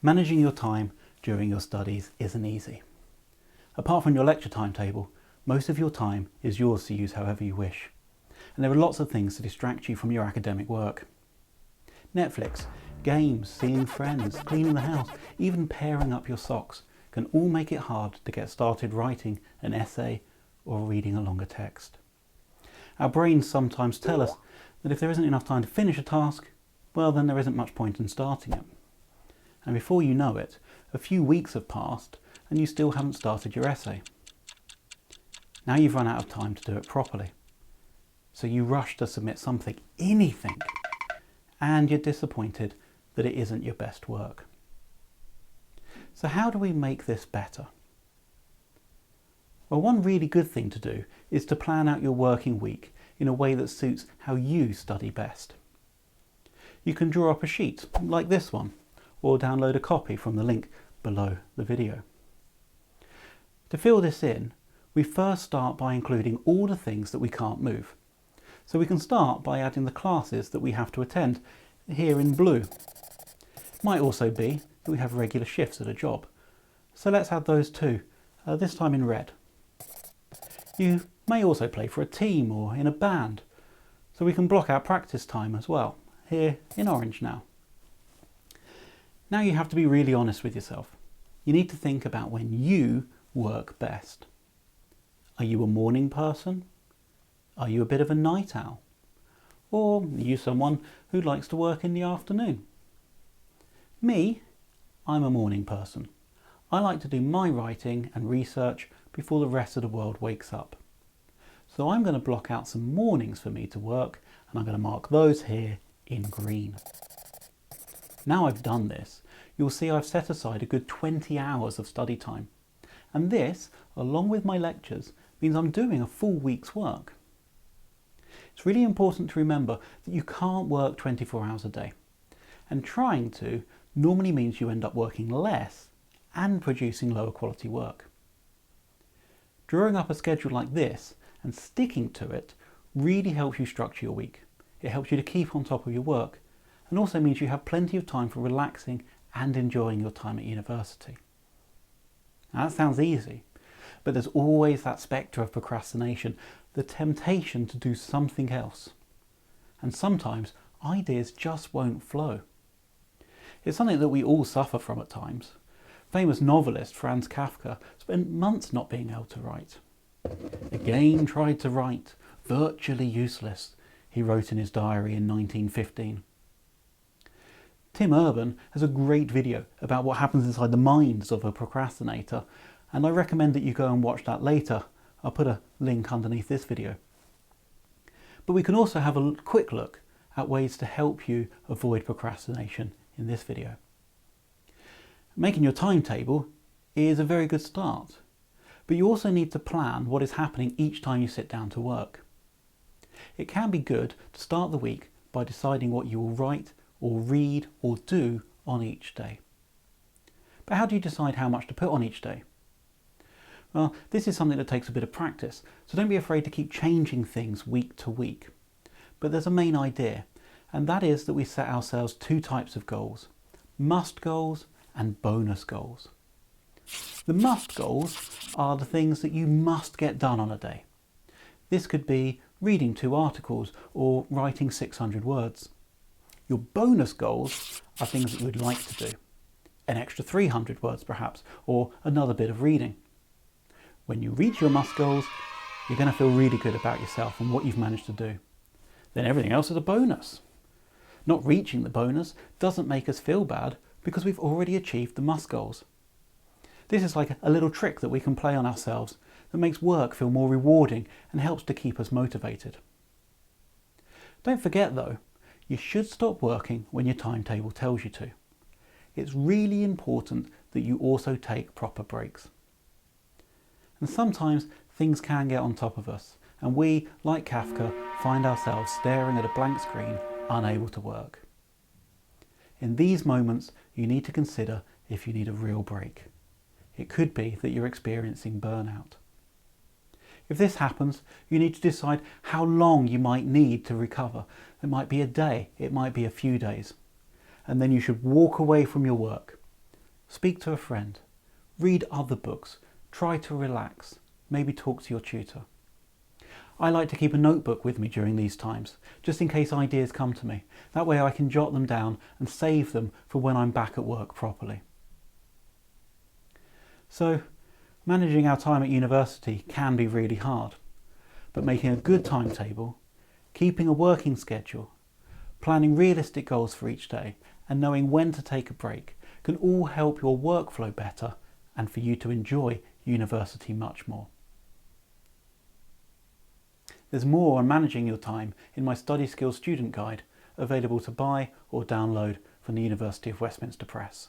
Managing your time during your studies isn't easy. Apart from your lecture timetable, most of your time is yours to use however you wish. And there are lots of things to distract you from your academic work. Netflix, games, seeing friends, cleaning the house, even pairing up your socks can all make it hard to get started writing an essay or reading a longer text. Our brains sometimes tell us that if there isn't enough time to finish a task, well then there isn't much point in starting it. And before you know it, a few weeks have passed and you still haven't started your essay. Now you've run out of time to do it properly. So you rush to submit something, anything, and you're disappointed that it isn't your best work. So how do we make this better? Well, one really good thing to do is to plan out your working week in a way that suits how you study best. You can draw up a sheet like this one, or download a copy from the link below the video. To fill this in, we first start by including all the things that we can't move. So we can start by adding the classes that we have to attend here in blue. It might also be that we have regular shifts at a job. So let's add those too, this time in red. You may also play for a team or in a band, so we can block out practice time as well, here in orange now. Now you have to be really honest with yourself. You need to think about when you work best. Are you a morning person? Are you a bit of a night owl? Or are you someone who likes to work in the afternoon? Me, I'm a morning person. I like to do my writing and research before the rest of the world wakes up. So I'm going to block out some mornings for me to work, and I'm going to mark those here in green. Now I've done this, you'll see I've set aside a good 20 hours of study time. And this, along with my lectures, means I'm doing a full week's work. It's really important to remember that you can't work 24 hours a day. And trying to normally means you end up working less and producing lower quality work. Drawing up a schedule like this and sticking to it really helps you structure your week. It helps you to keep on top of your work, and also means you have plenty of time for relaxing and enjoying your time at university. Now that sounds easy, but there's always that spectre of procrastination, the temptation to do something else. And sometimes ideas just won't flow. It's something that we all suffer from at times. Famous novelist Franz Kafka spent months not being able to write. Again tried to write, virtually useless, he wrote in his diary in 1915. Tim Urban has a great video about what happens inside the minds of a procrastinator, and I recommend that you go and watch that later. I'll put a link underneath this video. But we can also have a quick look at ways to help you avoid procrastination in this video. Making your timetable is a very good start, but you also need to plan what is happening each time you sit down to work. It can be good to start the week by deciding what you will write or read or do on each day. But how do you decide how much to put on each day? Well, this is something that takes a bit of practice, so don't be afraid to keep changing things week to week. But there's a main idea, and that is that we set ourselves two types of goals: must goals and bonus goals. The must goals are the things that you must get done on a day. This could be reading 2 articles or writing 600 words. Your bonus goals are things that you would like to do. An extra 300 words perhaps, or another bit of reading. When you reach your must goals, you're going to feel really good about yourself and what you've managed to do. Then everything else is a bonus. Not reaching the bonus doesn't make us feel bad because we've already achieved the must goals. This is like a little trick that we can play on ourselves that makes work feel more rewarding and helps to keep us motivated. Don't forget though, you should stop working when your timetable tells you to. It's really important that you also take proper breaks. And sometimes things can get on top of us, and we, like Kafka, find ourselves staring at a blank screen, unable to work. In these moments, you need to consider if you need a real break. It could be that you're experiencing burnout. If this happens, you need to decide how long you might need to recover. It might be a day, it might be a few days. And then you should walk away from your work. Speak to a friend. Read other books. Try to relax. Maybe talk to your tutor. I like to keep a notebook with me during these times, just in case ideas come to me. That way I can jot them down and save them for when I'm back at work properly. So, managing our time at university can be really hard, but making a good timetable, keeping a working schedule, planning realistic goals for each day, and knowing when to take a break can all help your workflow better and for you to enjoy university much more. There's more on managing your time in my Study Skills Student Guide, available to buy or download from the University of Westminster Press.